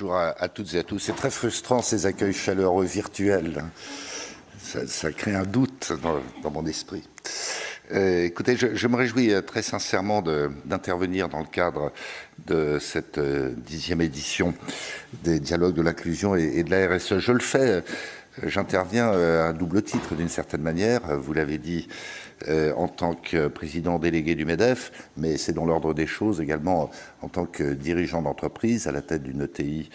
Bonjour à toutes et à tous. C'est très frustrant ces accueils chaleureux virtuels. Ça crée un doute dans mon esprit. Écoutez, je me réjouis très sincèrement d'intervenir dans le cadre de cette 10e édition des dialogues de l'inclusion et de la RSE. Je le fais, j'interviens à un double titre d'une certaine manière, vous l'avez dit, en tant que président délégué du MEDEF, mais c'est dans l'ordre des choses également en tant que dirigeant d'entreprise à la tête d'une ETI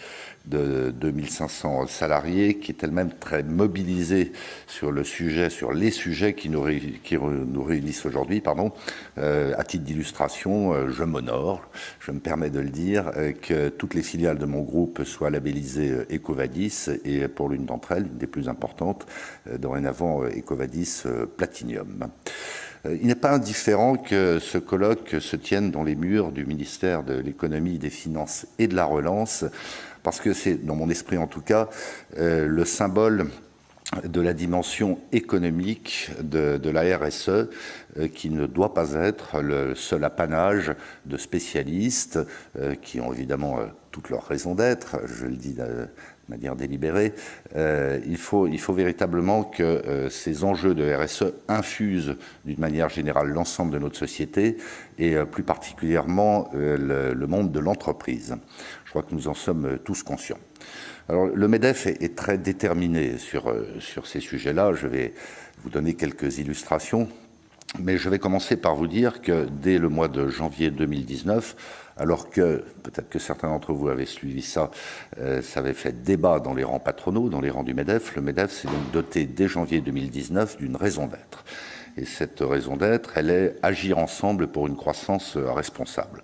de 2500 salariés qui est elle-même très mobilisée sur le sujet, sur les sujets qui nous réunissent aujourd'hui. À titre d'illustration, je m'honore, je me permets de le dire, que toutes les filiales de mon groupe soient labellisées EcoVadis et pour l'une d'entre elles, une des plus importantes, dorénavant EcoVadis Platinum. Il n'est pas indifférent que ce colloque se tienne dans les murs du ministère de l'Économie, des Finances et de la Relance, parce que c'est, dans mon esprit en tout cas, le symbole de la dimension économique de la RSE qui ne doit pas être le seul apanage de spécialistes qui ont évidemment toutes leurs raisons d'être, je le dis de manière délibérée. Il faut véritablement que ces enjeux de RSE infusent d'une manière générale l'ensemble de notre société et plus particulièrement le monde de l'entreprise. Je crois que nous en sommes tous conscients. Alors, le MEDEF est très déterminé sur ces sujets-là. Je vais vous donner quelques illustrations, mais je vais commencer par vous dire que dès le mois de janvier 2019, alors que, peut-être que certains d'entre vous avaient suivi ça, ça avait fait débat dans les rangs patronaux, dans les rangs du MEDEF. Le MEDEF s'est donc doté dès janvier 2019 d'une raison d'être. Et cette raison d'être, elle est agir ensemble pour une croissance responsable.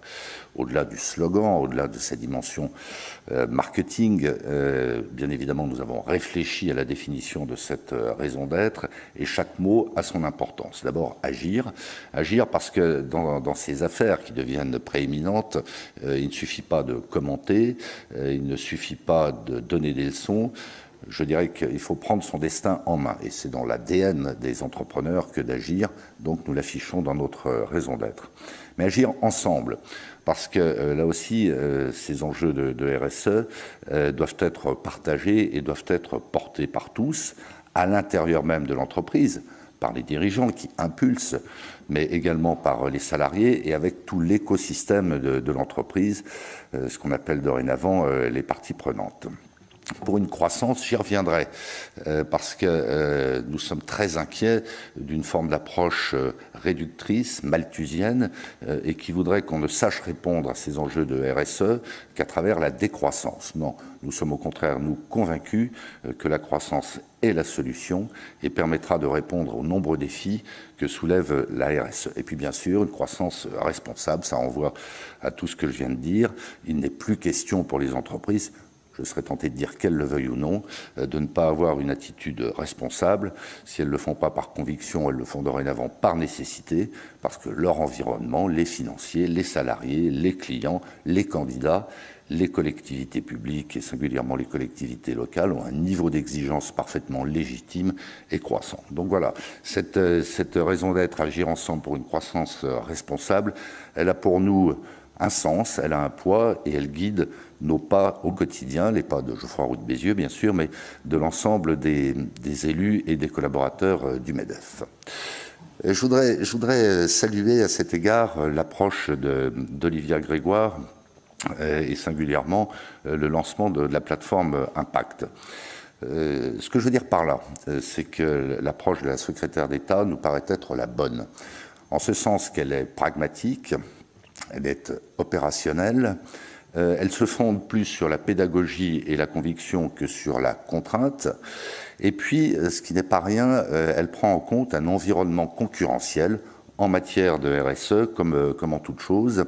Au-delà du slogan, au-delà de sa dimension marketing, bien évidemment, nous avons réfléchi à la définition de cette raison d'être et chaque mot a son importance. D'abord, agir. Agir parce que dans ces affaires qui deviennent prééminentes, il ne suffit pas de commenter, il ne suffit pas de donner des leçons. Je dirais qu'il faut prendre son destin en main. Et c'est dans l'ADN des entrepreneurs que d'agir. Donc nous l'affichons dans notre raison d'être. Mais agir ensemble. Parce que là aussi, ces enjeux de RSE doivent être partagés et doivent être portés par tous, à l'intérieur même de l'entreprise, par les dirigeants qui impulsent, mais également par les salariés et avec tout l'écosystème de l'entreprise, ce qu'on appelle dorénavant les parties prenantes. Pour une croissance, j'y reviendrai, parce que nous sommes très inquiets d'une forme d'approche réductrice, malthusienne, et qui voudrait qu'on ne sache répondre à ces enjeux de RSE qu'à travers la décroissance. Non, nous sommes au contraire, nous, convaincus que la croissance est la solution et permettra de répondre aux nombreux défis que soulève la RSE. Et puis bien sûr, une croissance responsable, ça renvoie à tout ce que je viens de dire. Il n'est plus question pour les entreprises, je serais tenté de dire qu'elles le veuillent ou non, de ne pas avoir une attitude responsable. Si elles ne le font pas par conviction, elles le font dorénavant par nécessité, parce que leur environnement, les financiers, les salariés, les clients, les candidats, les collectivités publiques et singulièrement les collectivités locales ont un niveau d'exigence parfaitement légitime et croissant. Donc voilà, cette raison d'être, agir ensemble pour une croissance responsable, elle a pour nous un sens, elle a un poids et elle guide nos pas au quotidien, les pas de Geoffroy Roux de Bézieux bien sûr, mais de l'ensemble des élus et des collaborateurs du MEDEF. Je voudrais saluer à cet égard l'approche d'Olivia Grégoire et singulièrement le lancement de la plateforme Impact. Ce que je veux dire par là, c'est que l'approche de la secrétaire d'État nous paraît être la bonne, en ce sens qu'elle est pragmatique, elle est opérationnelle, elle se fonde plus sur la pédagogie et la conviction que sur la contrainte. Et puis, ce qui n'est pas rien, elle prend en compte un environnement concurrentiel en matière de RSE, comme en toute chose.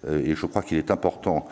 Et je crois qu'il est important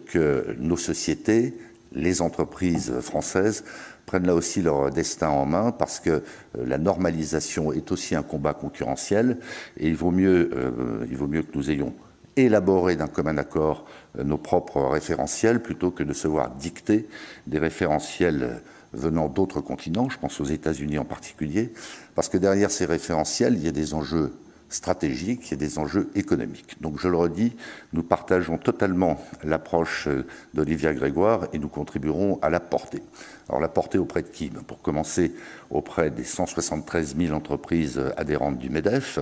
que nos sociétés, les entreprises françaises, prennent là aussi leur destin en main, parce que la normalisation est aussi un combat concurrentiel. Et il vaut mieux que nous ayons élaborer d'un commun accord nos propres référentiels plutôt que de se voir dicter des référentiels venant d'autres continents, je pense aux États-Unis en particulier, parce que derrière ces référentiels, il y a des enjeux stratégiques et des enjeux économiques. Donc je le redis, nous partageons totalement l'approche d'Olivia Grégoire et nous contribuerons à la porter. Alors la porter auprès de qui? Pour commencer, auprès des 173 000 entreprises adhérentes du MEDEF.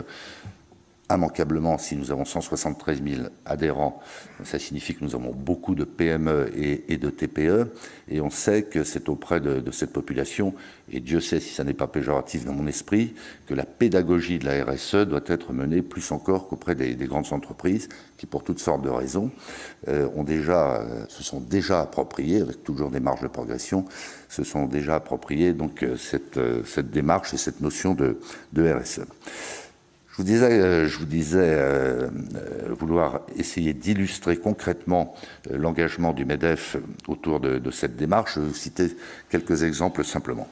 Immanquablement, si nous avons 173 000 adhérents, ça signifie que nous avons beaucoup de PME et de TPE, et on sait que c'est auprès de cette population, et Dieu sait si ça n'est pas péjoratif dans mon esprit, que la pédagogie de la RSE doit être menée plus encore qu'auprès des grandes entreprises qui, pour toutes sortes de raisons, se sont déjà appropriées, avec toujours des marges de progression, se sont déjà appropriées donc cette démarche et cette notion de RSE. Je vous disais vouloir essayer d'illustrer concrètement l'engagement du MEDEF autour de cette démarche. Je vais vous citer quelques exemples simplement.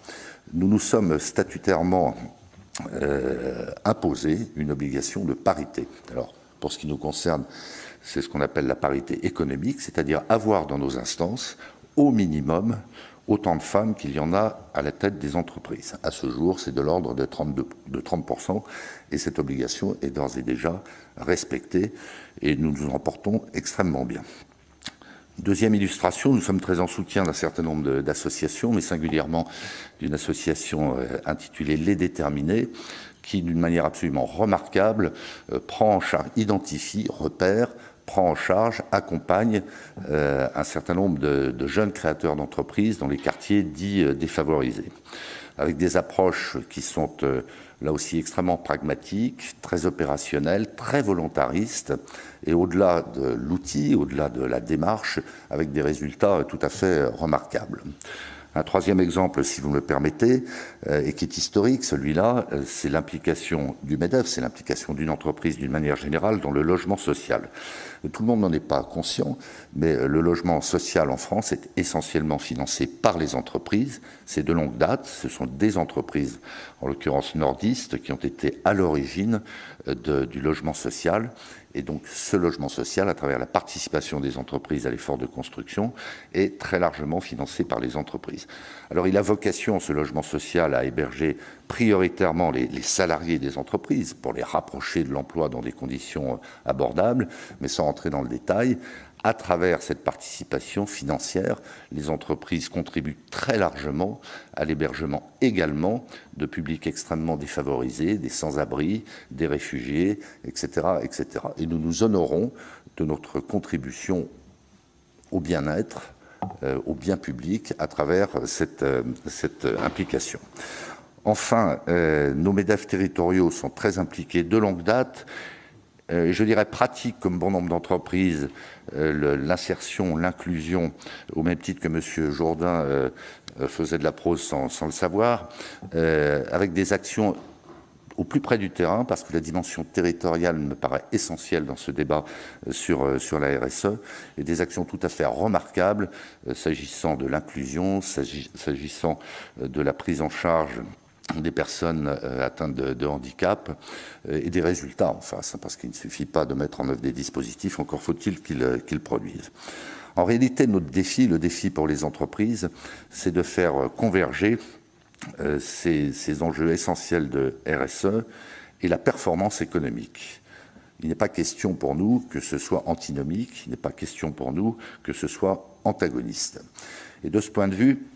Nous nous sommes statutairement imposé une obligation de parité. Alors, pour ce qui nous concerne, c'est ce qu'on appelle la parité économique, c'est-à-dire avoir dans nos instances, au minimum, autant de femmes qu'il y en a à la tête des entreprises. À ce jour, c'est de l'ordre de 30%, et cette obligation est d'ores et déjà respectée, et nous nous en portons extrêmement bien. Deuxième illustration, nous sommes très en soutien d'un certain nombre d'associations, mais singulièrement d'une association intitulée Les Déterminés, qui, d'une manière absolument remarquable, prend en charge, identifie, repère, prend en charge, accompagne un certain nombre de jeunes créateurs d'entreprises dans les quartiers dits défavorisés, avec des approches qui sont là aussi extrêmement pragmatiques, très opérationnelles, très volontaristes, et au-delà de l'outil, au-delà de la démarche, avec des résultats tout à fait remarquables. Un troisième exemple, si vous me le permettez, et qui est historique, celui-là, c'est l'implication du MEDEF, c'est l'implication d'une entreprise d'une manière générale dans le logement social. Tout le monde n'en est pas conscient, mais le logement social en France est essentiellement financé par les entreprises. C'est de longue date, ce sont des entreprises, en l'occurrence nordistes, qui ont été à l'origine du logement social. Et donc ce logement social, à travers la participation des entreprises à l'effort de construction, est très largement financé par les entreprises. Alors il a vocation, ce logement social, à héberger prioritairement les salariés des entreprises pour les rapprocher de l'emploi dans des conditions abordables, mais sans rentrer dans le détail. À travers cette participation financière, les entreprises contribuent très largement à l'hébergement également de publics extrêmement défavorisés, des sans-abri, des réfugiés, etc., etc. Et nous nous honorons de notre contribution au bien-être, au bien public, à travers cette implication. Enfin, nos MEDEF territoriaux sont très impliqués de longue date. Je dirais pratique comme bon nombre d'entreprises, l'insertion, l'inclusion, au même titre que M. Jourdain faisait de la prose sans le savoir, avec des actions au plus près du terrain, parce que la dimension territoriale me paraît essentielle dans ce débat sur la RSE, et des actions tout à fait remarquables s'agissant de l'inclusion, s'agissant de la prise en charge des personnes atteintes de handicap et des résultats en face, parce qu'il ne suffit pas de mettre en œuvre des dispositifs, encore faut-il qu'ils produisent. En réalité, notre défi, le défi pour les entreprises, c'est de faire converger ces enjeux essentiels de RSE et la performance économique. Il n'est pas question pour nous que ce soit antinomique, il n'est pas question pour nous que ce soit antagoniste. Et de ce point de vue,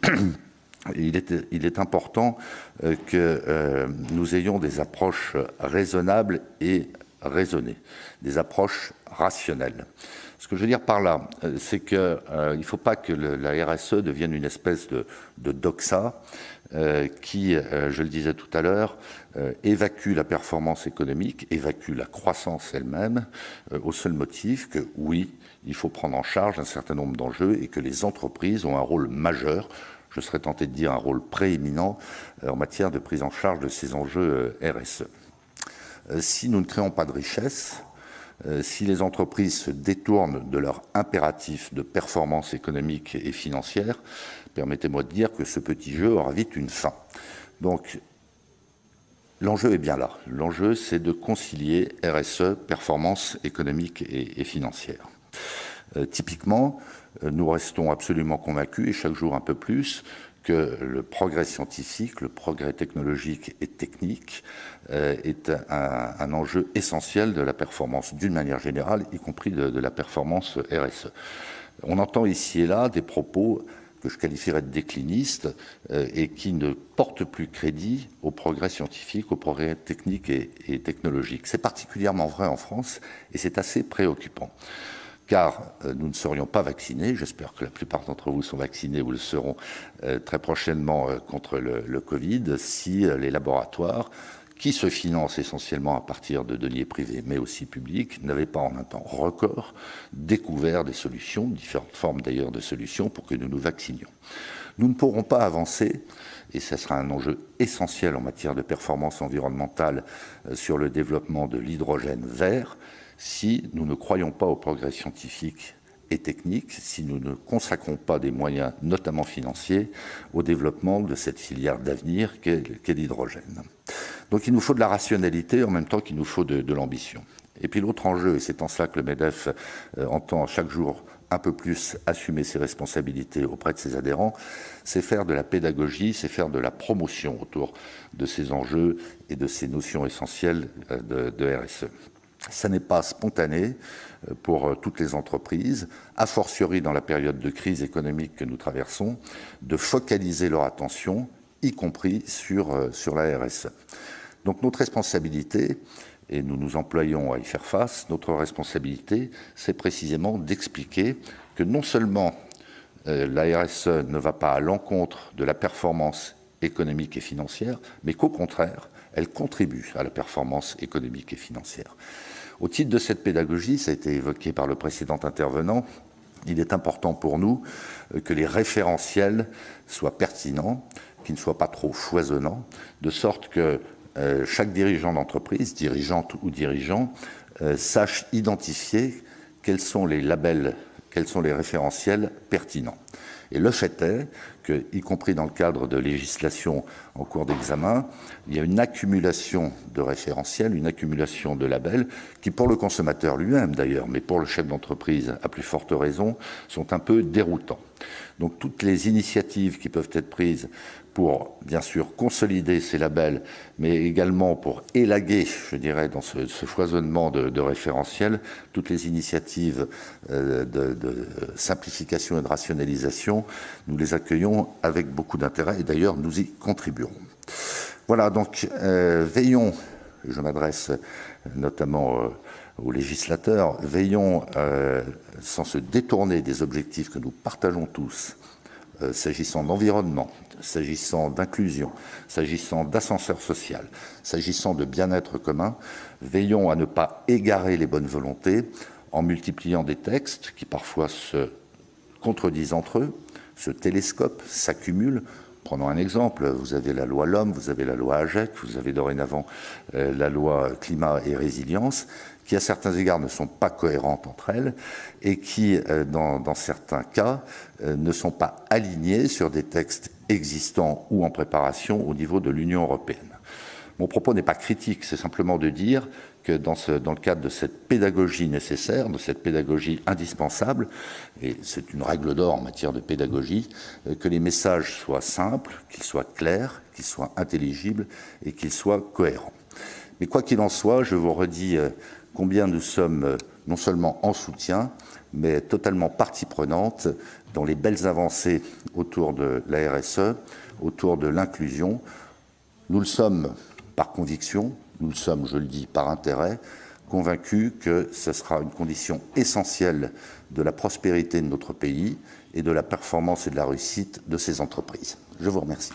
il est important que nous ayons des approches raisonnables et raisonnées, des approches rationnelles. Ce que je veux dire par là, c'est qu'il ne faut pas que la RSE devienne une espèce de doxa qui, je le disais tout à l'heure, évacue la performance économique, évacue la croissance elle-même, au seul motif que, oui, il faut prendre en charge un certain nombre d'enjeux et que les entreprises ont un rôle majeur, je serais tenté de dire un rôle prééminent en matière de prise en charge de ces enjeux RSE. Si nous ne créons pas de richesse, si les entreprises se détournent de leur impératif de performance économique et financière, permettez-moi de dire que ce petit jeu aura vite une fin. Donc, l'enjeu est bien là. L'enjeu, c'est de concilier RSE, performance économique et financière. Typiquement, nous restons absolument convaincus, et chaque jour un peu plus, que le progrès scientifique, le progrès technologique et technique est un enjeu essentiel de la performance d'une manière générale, y compris de la performance RSE. On entend ici et là des propos que je qualifierais de déclinistes et qui ne portent plus crédit au progrès scientifique, au progrès technique et technologique. C'est particulièrement vrai en France et c'est assez préoccupant. Car nous ne serions pas vaccinés, j'espère que la plupart d'entre vous sont vaccinés ou le seront très prochainement contre le Covid, si les laboratoires, qui se financent essentiellement à partir de deniers privés, mais aussi publics, n'avaient pas en un temps record découvert des solutions, différentes formes d'ailleurs de solutions, pour que nous nous vaccinions. Nous ne pourrons pas avancer, et ce sera un enjeu essentiel en matière de performance environnementale sur le développement de l'hydrogène vert, si nous ne croyons pas au progrès scientifique et technique, si nous ne consacrons pas des moyens, notamment financiers, au développement de cette filière d'avenir qu'est l'hydrogène. Donc il nous faut de la rationalité en même temps qu'il nous faut de l'ambition. Et puis l'autre enjeu, et c'est en cela que le MEDEF entend chaque jour un peu plus assumer ses responsabilités auprès de ses adhérents, c'est faire de la pédagogie, c'est faire de la promotion autour de ces enjeux et de ces notions essentielles de RSE. Ça n'est pas spontané pour toutes les entreprises, a fortiori dans la période de crise économique que nous traversons, de focaliser leur attention, y compris sur la RSE. Donc notre responsabilité, et nous nous employons à y faire face, notre responsabilité, c'est précisément d'expliquer que non seulement la RSE ne va pas à l'encontre de la performance économique et financière, mais qu'au contraire, elle contribue à la performance économique et financière. Au titre de cette pédagogie, ça a été évoqué par le précédent intervenant, il est important pour nous que les référentiels soient pertinents, qu'ils ne soient pas trop foisonnants, de sorte que chaque dirigeant d'entreprise, dirigeante ou dirigeant, sache identifier quels sont les labels, quels sont les référentiels pertinents. Et le fait est que, y compris dans le cadre de législation en cours d'examen, il y a une accumulation de référentiels, une accumulation de labels, qui pour le consommateur lui-même d'ailleurs, mais pour le chef d'entreprise à plus forte raison, sont un peu déroutants. Donc toutes les initiatives qui peuvent être prises pour, bien sûr, consolider ces labels, mais également pour élaguer, je dirais, dans ce foisonnement de référentiels, toutes les initiatives de simplification et de rationalisation, nous les accueillons avec beaucoup d'intérêt et d'ailleurs nous y contribuerons. Voilà, donc veillons, je m'adresse notamment aux législateurs, veillons sans se détourner des objectifs que nous partageons tous, s'agissant d'environnement, s'agissant d'inclusion, s'agissant d'ascenseur social, s'agissant de bien-être commun, veillons à ne pas égarer les bonnes volontés en multipliant des textes qui parfois se contredisent entre eux, se télescopent, s'accumulent. Prenons un exemple, vous avez la loi LOM, vous avez la loi AGEC, vous avez dorénavant la loi climat et résilience, qui à certains égards ne sont pas cohérentes entre elles et qui, dans certains cas, ne sont pas alignées sur des textes existants ou en préparation au niveau de l'Union européenne. Mon propos n'est pas critique, c'est simplement de dire que dans le cadre de cette pédagogie nécessaire, de cette pédagogie indispensable, et c'est une règle d'or en matière de pédagogie, que les messages soient simples, qu'ils soient clairs, qu'ils soient intelligibles et qu'ils soient cohérents. Mais quoi qu'il en soit, je vous redis combien nous sommes non seulement en soutien, mais totalement partie prenante dans les belles avancées autour de la RSE, autour de l'inclusion. Nous le sommes par conviction, nous le sommes, je le dis, par intérêt, convaincus que ce sera une condition essentielle de la prospérité de notre pays et de la performance et de la réussite de ses entreprises. Je vous remercie.